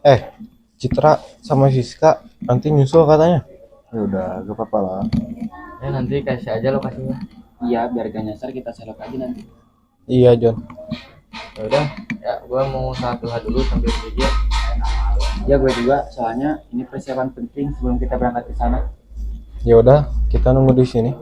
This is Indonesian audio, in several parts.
Eh, Citra sama Siska nanti nyusul katanya. Ya udah, gak apa-apa lah. Ya nanti kasih aja lokasinya. Iya, biar gak nyasar kita selok aja nanti. Iya, John. Ya udah, ya gua mau sholat duha dulu sambil berpikir. Ya gue juga, soalnya ini persiapan penting sebelum kita berangkat ke sana. Ya udah, kita nunggu di sini.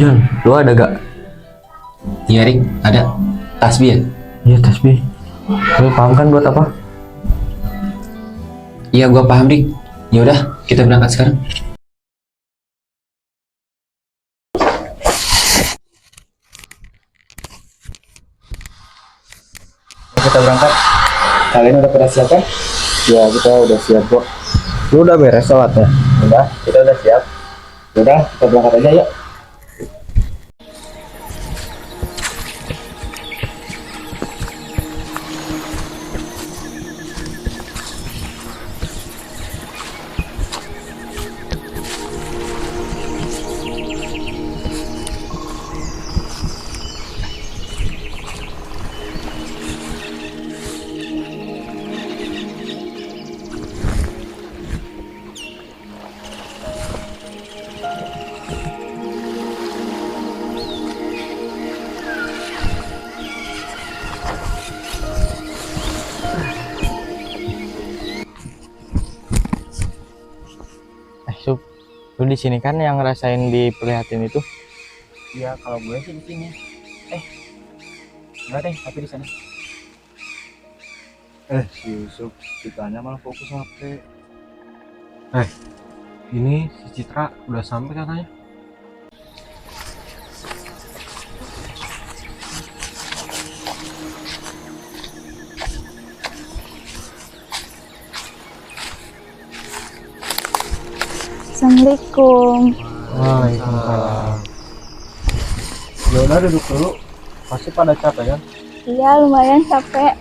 John, lu ada gak? Iya Rik, ada tasbih ya? Iya tasbih. Lu paham kan buat apa? Iya gue paham Rik. Ya udah, kita berangkat sekarang. Kita berangkat. Kalian udah pada siap kan? Ya, kita udah siap kok. Lu udah beres sholatnya? Udah, kita udah siap. Udah, kita berangkat aja yuk. Sup, lu di sini kan yang ngerasain diperlihatin itu? Iya, kalau gue sih di sini. Enggak deh, tapi di sana. Si Yusuf, ditanya malah fokus HP. Ini si Citra udah sampai katanya. Assalamualaikum. Waalaikumsalam. Ya udah duduk dulu. Pasti pada capek kan? Iya, lumayan capek.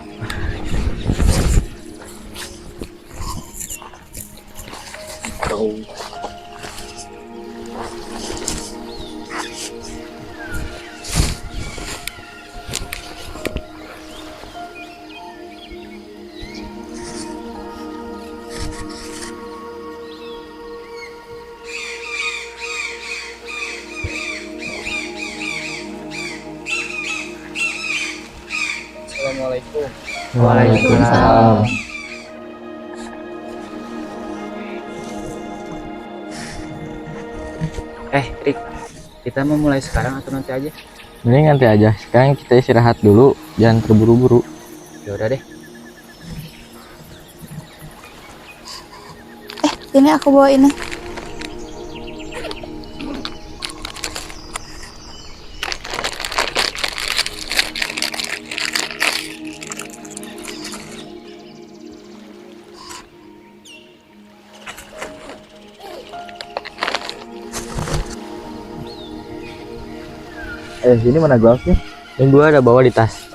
Assalamualaikum. Waalaikumsalam. Rik, kita mau mulai sekarang atau nanti aja? Mending nanti aja. Sekarang kita istirahat dulu, jangan terburu-buru. Ya udah deh. Ini aku bawa ini. Ini mana gelasnya? Yang gua ada bawa di tas.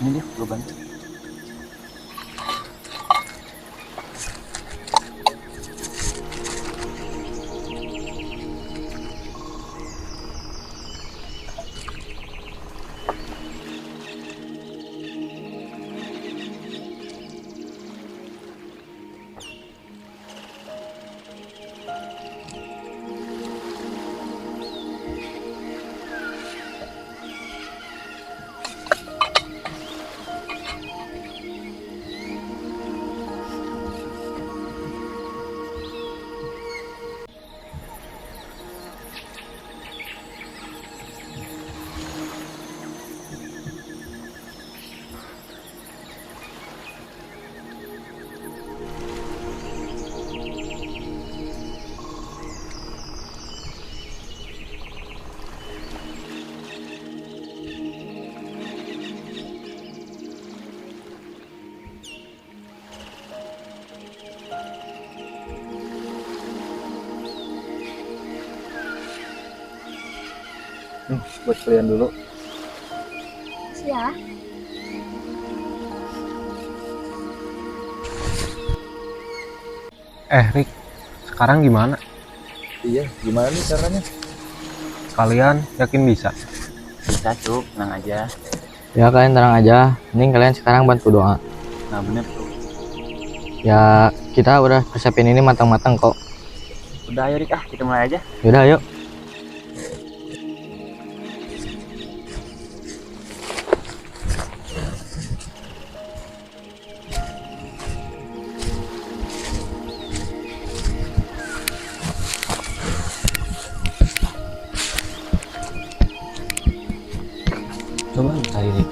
Ini deh, gue bantu. Buat kalian dulu. Ya. Rick, sekarang gimana? Iya, gimana nih caranya? Kalian yakin bisa? Bisa Cuk, tenang aja. Ya kalian tenang aja, mending kalian sekarang bantu doa. Nah bener tuh. Ya kita udah persiapin ini matang-matang kok. Udah ayo Rik, kita mulai aja. Yaudah ayo. Coba cari Rick.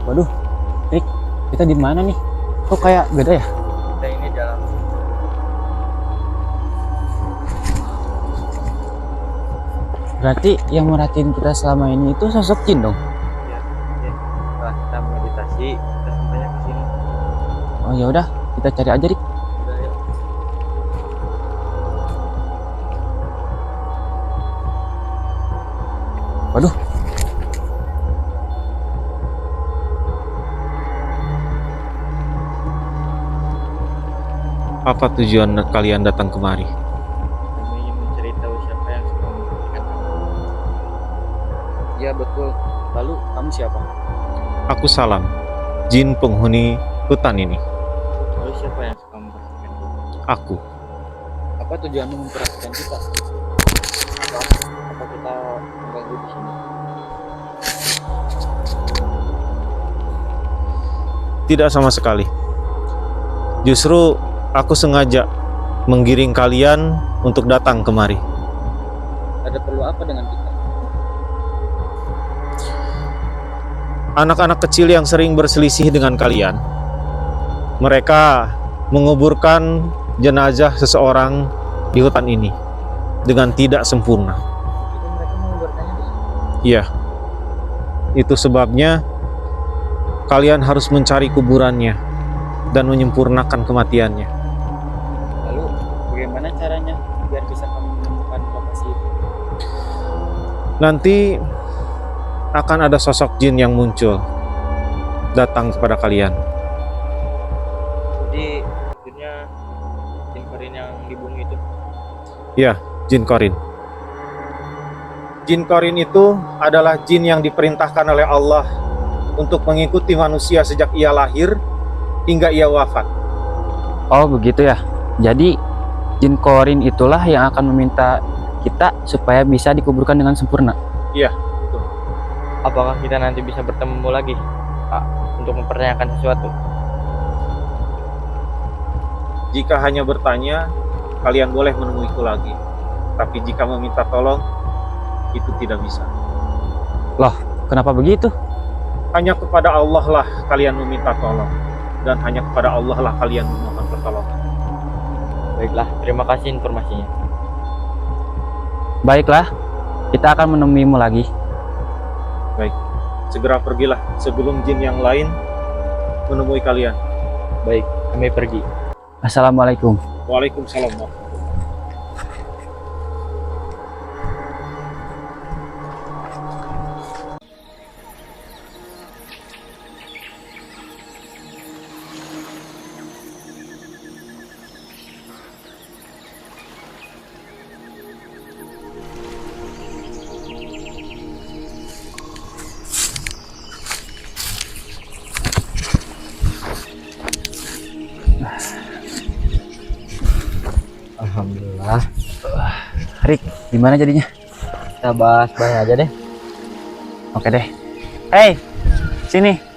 Waduh, Rick, kita di mana nih? Kok kayak beda ya? Kita ini dalam. Berarti yang merhatiin kita selama ini itu sosok jin dong? Ya. Setelah kita meditasi, kita sampainya ke sini. Oh ya udah, kita cari aja Rick. Udah yuk. Waduh. Apa tujuan kalian datang kemari? Kami ingin mencari tahu siapa yang suka memperhatikan kamu. Iya betul. Lalu kamu siapa? Aku Salam, jin penghuni hutan ini. Lalu siapa yang suka memperhatikan kamu? Aku. Apa tujuanmu memperhatikan kita? Apa kita mengganggu di sini? Tidak sama sekali. Justru aku sengaja menggiring kalian untuk datang kemari. Ada perlu apa dengan kita? Anak-anak kecil yang sering berselisih dengan kalian, mereka menguburkan jenazah seseorang di hutan ini dengan tidak sempurna. Itu mereka menguburkannya di sini. Iya, itu sebabnya kalian harus mencari kuburannya dan menyempurnakan kematiannya. Lalu bagaimana caranya biar bisa kami menemukan lokasi itu? Nanti akan ada sosok jin yang muncul datang kepada kalian. Jadi maksudnya jin Korin yang di bumi itu. Ya, jin Korin. Jin Korin itu adalah jin yang diperintahkan oleh Allah untuk mengikuti manusia sejak ia lahir hingga ia wafat. Oh begitu ya. Jadi jin Korin itulah yang akan meminta kita supaya bisa dikuburkan dengan sempurna. Iya. Apakah kita nanti bisa bertemu lagi, Pak, untuk mempertanyakan sesuatu? Jika hanya bertanya, kalian boleh menemuiku lagi. Tapi jika meminta tolong, itu tidak bisa. Loh, kenapa begitu? Hanya kepada Allah lah kalian meminta tolong, dan hanya kepada Allah lah kalian memohon pertolongan. Baiklah, terima kasih informasinya. Baiklah, kita akan menemuimu lagi. Baik, segera pergilah sebelum jin yang lain menemui kalian. Baik, kami pergi. Assalamualaikum. Waalaikumsalam. Alhamdulillah. Rik, gimana jadinya? Kita bahas banyak aja deh. Oke deh. Hei, sini.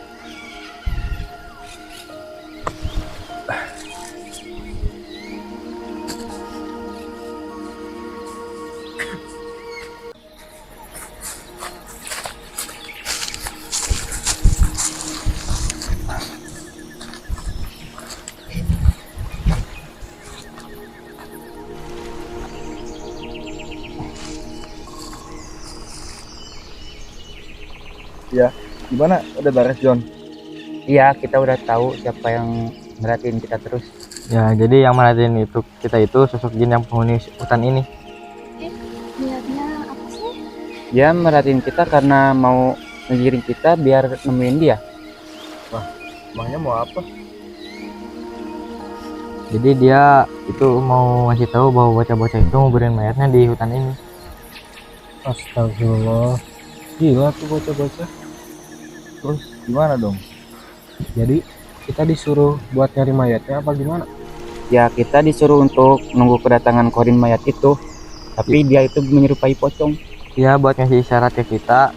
Ya, gimana? Udah beres, John? Iya, kita udah tahu siapa yang merhatiin kita terus. Ya, jadi yang merhatiin itu kita itu sosok jin yang penghuni hutan ini. Niatnya apa sih? Dia merhatiin kita karena mau ngegiring kita biar nemuin dia. Emangnya mau apa? Jadi dia itu mau ngasih tahu bahwa bocah-bocah itu nguburin mayatnya di hutan ini. Astagfirullah. Gila tuh bocah-bocah. Terus gimana dong? Jadi kita disuruh buat nyari mayatnya apa gimana? Ya, kita disuruh untuk nunggu kedatangan korin mayat itu. Tapi dia itu menyerupai pocong. Ya, buat ngasih isyarat ke kita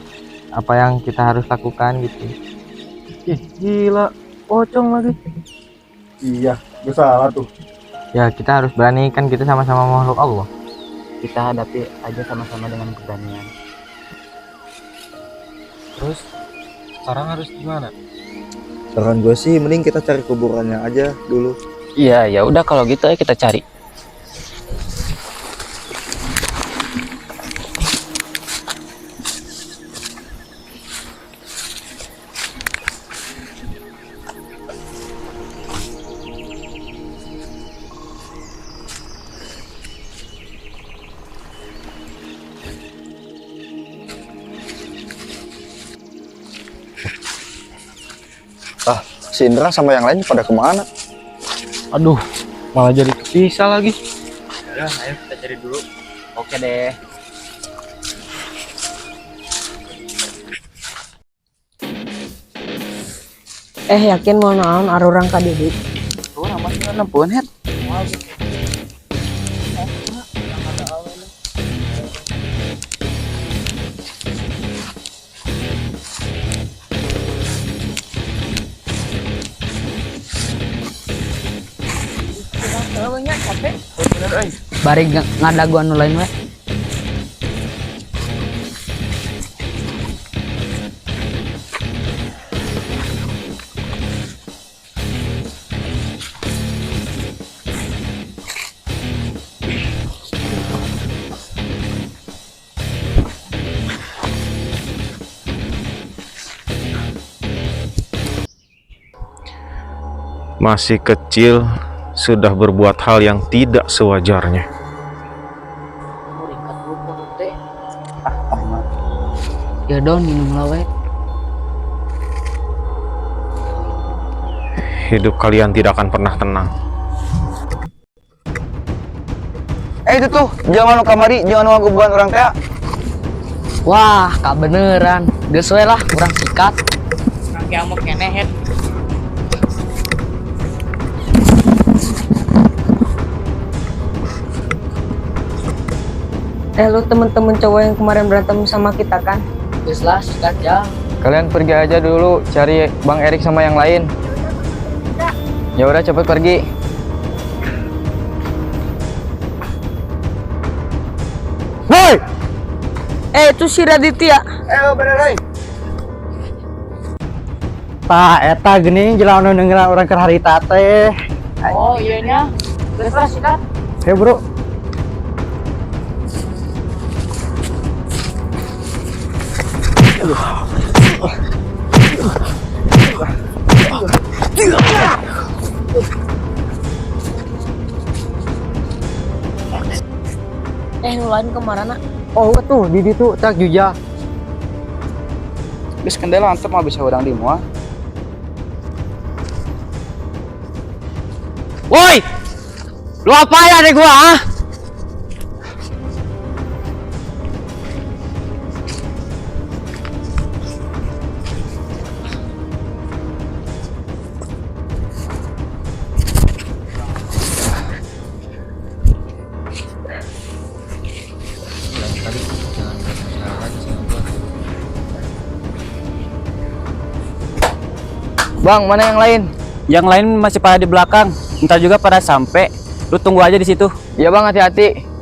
apa yang kita harus lakukan gitu. Ih, gila. Pocong lagi. Iya, gue salah tuh. Ya, kita harus berani, kan kita sama-sama makhluk Allah. Kita hadapi aja sama-sama dengan keberanian. Terus sekarang harus gimana? Saran gue sih mending kita cari kuburannya aja dulu. Iya, ya udah kalau gitu ayo kita cari. Si Indra sama yang lain pada kemana? Aduh, malah jadi kepisah lagi. Ya, ayo kita cari dulu. Oke deh. Yakin mau naon arurang ka Didi? Tuh namanya nempuan het. Bari ngadagu anu lain we. Masih kecil sudah berbuat hal yang tidak sewajarnya. Ya don minum lawe. Hidup kalian tidak akan pernah tenang. Itu tuh, jangan kamari, jangan ngagubban orang teh. Wah, kak beneran. Geus we lah urang sikat. Kaki amuk keneh het. Lu temen-temen cowok yang kemarin berantem sama kita kan? Geus lah sikat ya. Kalian pergi aja dulu cari Bang Erik sama yang lain. Ya udah cepet pergi. Woi! Itu si Raditya. Tah eta geuning jelema nu ngeungeun urang keur harita teh. Oh iya nya. Geus lah sikat. Hei bro. Nu lain kemana? Oh tuh di ditu cak juja. Geus kendala antep mah bisa urang di moal. Woi! Lu apa ya adek gua, ah? Bang, mana yang lain? Yang lain masih pada di belakang. Ntar juga pada sampai. Lu tunggu aja di situ. Iya bang, hati-hati.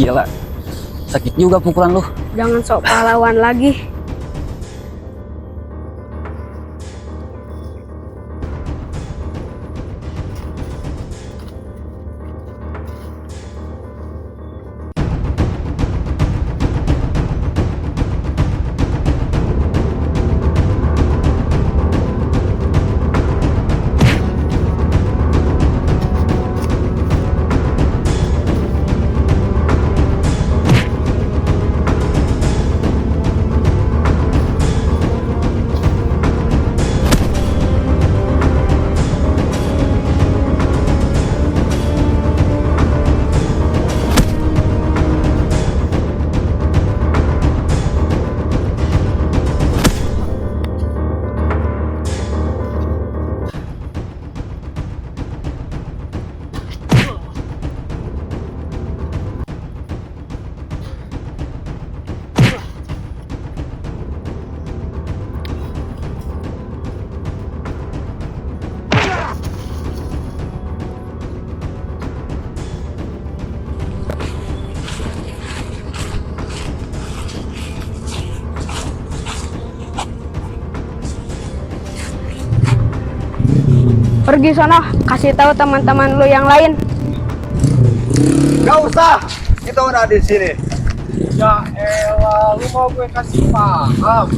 Gila. Sakit juga pukulan lu. Jangan sok pahlawan lagi. Pergi sono, kasih tahu teman-teman lu yang lain. Gak usah, kita udah di sini. Ya elah, lu mau gue kasih paham.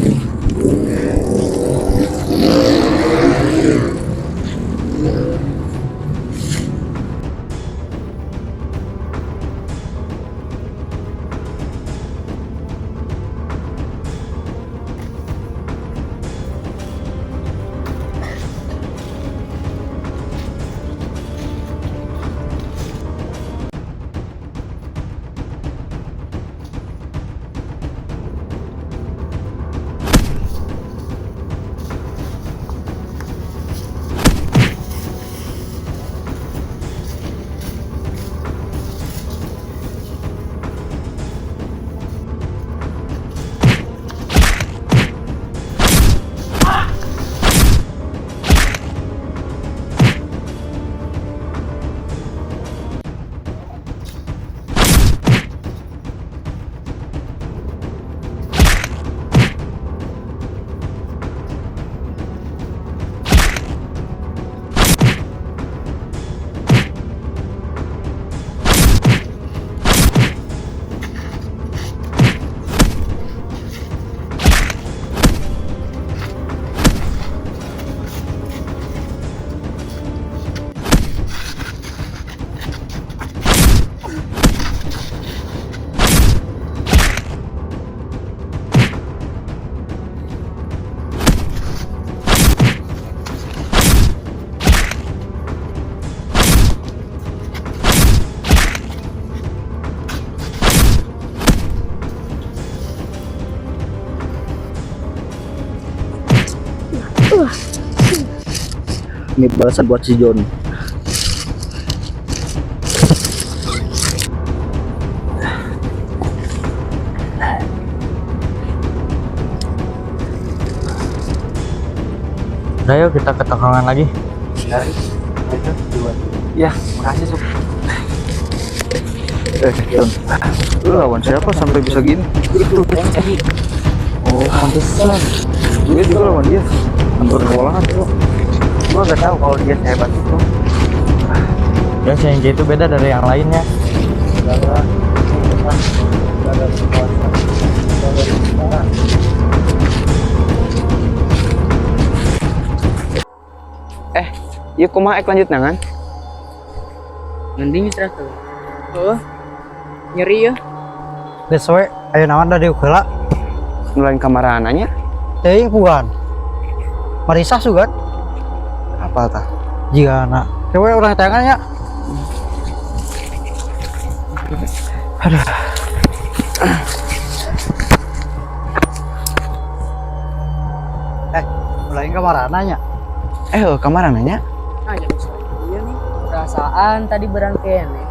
Ini balasan buat si John. Udah yuk kita ke tongkrongan lagi. Ya, makasih Sup. John, lu lawan siapa sampai bisa gini? Oh, pantesan. Gue juga lawan dia. Hampir kewalahan tuh. Gua gak tahu kalau dia sehebat itu. Ya, Shenji itu beda dari yang lainnya. Yuk kumaha lanjut nangan. Mending istirahat tuh. Oh, nyeri ya. Geus we, ayo naon da diuk heula. Nulain kamarananya. Teuing pugan. Marisa sugat. Apa tah? Jika anak. Cewek orang tangannya. Mulai kamarananya. Kamarananya? Nah, jadi iya nih. Perasaan tadi berangkai nih.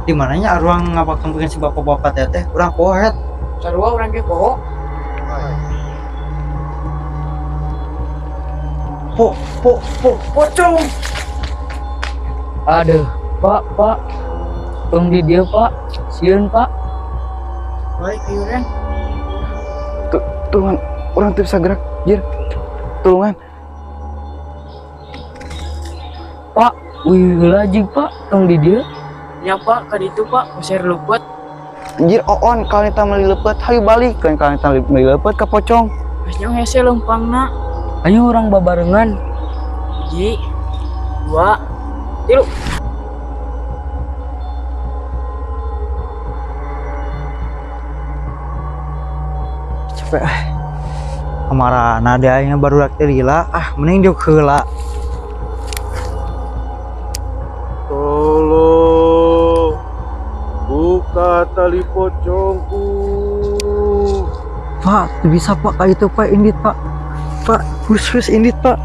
Di mananya ruang ngapa kemungkinan si bapak-bapak teteh urang pohet. Sarua orang ke poho. Pocong. Aduh, Pak. Tolong di dia, Pak. Sieun, Pak. Baik, iuran. Tulungan, orang tuh bisa gerak, Jir. Tulungan. Pak, wih lagi, Pak. Tolong di dia. Ya, Pak. Kali itu, Pak. Usir luput. Jir, oon kalau kita meli lepet, hayu balik. Kan kalau kita meli lepet ke pocong. Masnya hese lempangna. Ayo orang babarengan. 1, 2, 3. Capek. Kamarana dia baru dak lila. Mending diuk heula. Tolong buka tali pocongku. Pak, bisa Pak kayak itu Pak indit Pak. Pak, hus indit Pak.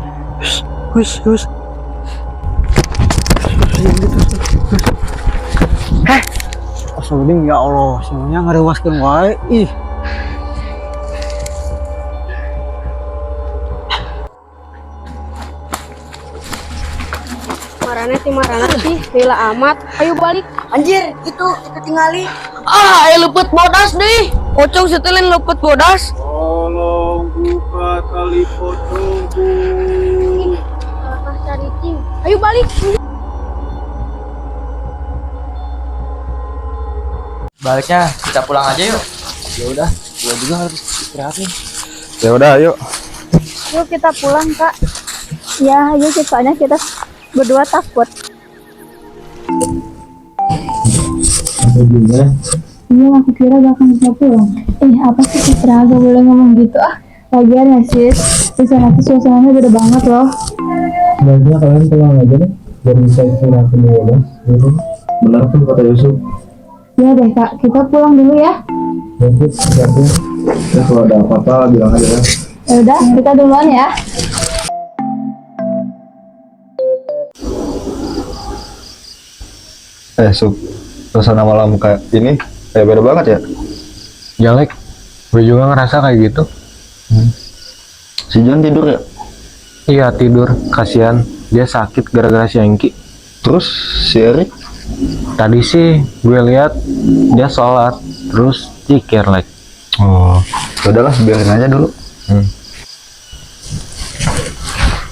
Hus. Asal ya Allah, semuanya ngerewaskeun wae. Ih. Marana sih, lila amat. Ayo balik. Anjir, itu kita tingali. Luput bodas deh. Pocong setelin luput bodas. Tolong buka tali pocongku. Salah cari cing. Ayo balik. Baliknya kita pulang aja yuk. Ya udah, gua juga harus istirahat nih. Ya udah, ayo. Yuk kita pulang, Kak. Ya, ayo soalnya kita berdua takut. Iya, aku kira bakal bisa pulang. Apa sih Citra, gak boleh ngomong gitu Lagian ya sis, di sana tuh suasananya beda banget loh. Baiknya kalian pulang aja deh, biar bisa istirahat dulu ya. Benar tuh kata Yusuf. Ya deh kak, kita pulang dulu ya. Yusuf, siapin. Ya kalau ada apa-apa bilang aja ya. Ya udah, kita duluan ya. Sup, suasana malam kayak ini kayak beda banget ya. Jelek, gue juga ngerasa kayak gitu. Si John tidur ya? Iya tidur, kasihan dia sakit gara-gara si Engki. Terus si Erik? Tadi sih gue lihat dia sholat, terus zikir like. Oh, udahlah biarin aja dulu.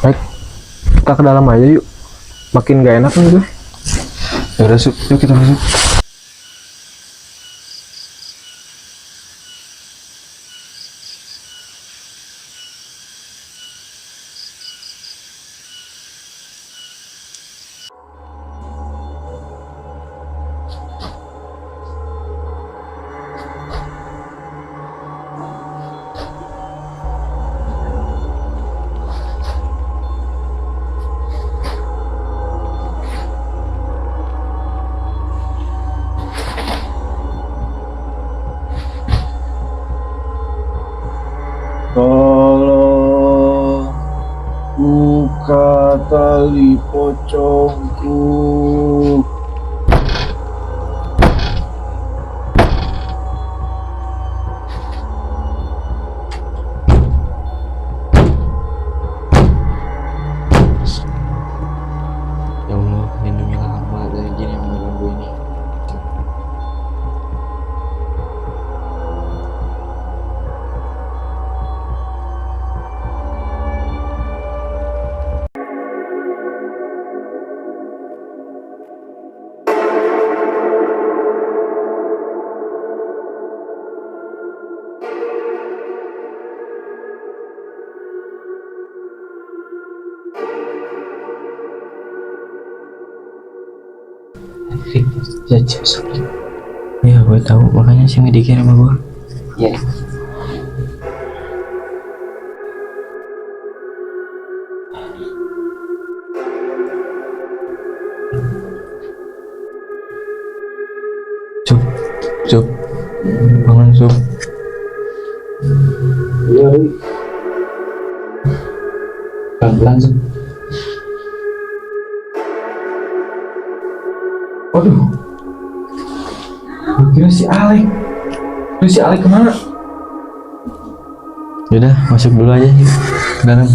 Baik, kita ke dalam aja yuk. Makin gak enak nih gue. Ya udah Sup, yuk kita masuk. Buka tali pocongku. Ya Allah, lindungilah hamba dari jin yang mengganggu ini. Ya gue tahu, makanya sih ngedikin sama gue. Iya. Sup, bangun Sup. Iya, Pelan-pelan Sup. Waduh. Gue kira si Alek. Terus si Alek kemana? Yaudah, masuk dulu aja yuk ke dalam.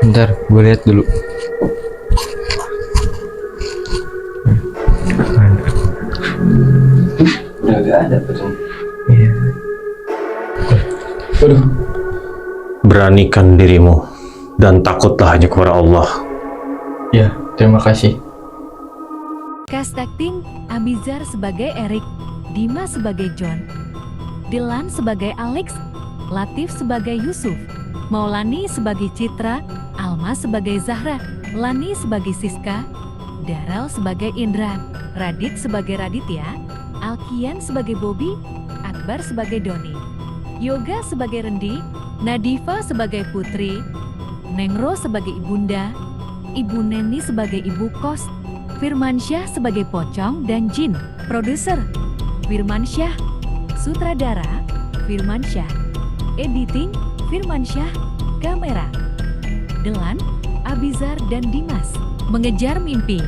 Bentar, gue lihat dulu. Udah gak ada pocong. Iya. Waduh. Beranikan dirimu dan takutlah hanya kepada Allah. Ya, terima kasih. Cast acting Abizar sebagai Eric, Dimas sebagai John, Dilan sebagai Alex, Latif sebagai Yusuf, Maulani sebagai Citra, Alma sebagai Zahra, Lani sebagai Siska, Daryl sebagai Indra, Radit sebagai Raditya, Alkian sebagai Bobby, Akbar sebagai Doni, Yoga sebagai Rendi, Nadifa sebagai Putri, Nengro sebagai Ibunda, Ibu Neni sebagai Ibu Kos, Firmansyah sebagai Pocong dan Jin. Produser Firmansyah, Sutradara Firmansyah, Editing Firmansyah, Kamera Delan, Abizar dan Dimas. Mengejar mimpi.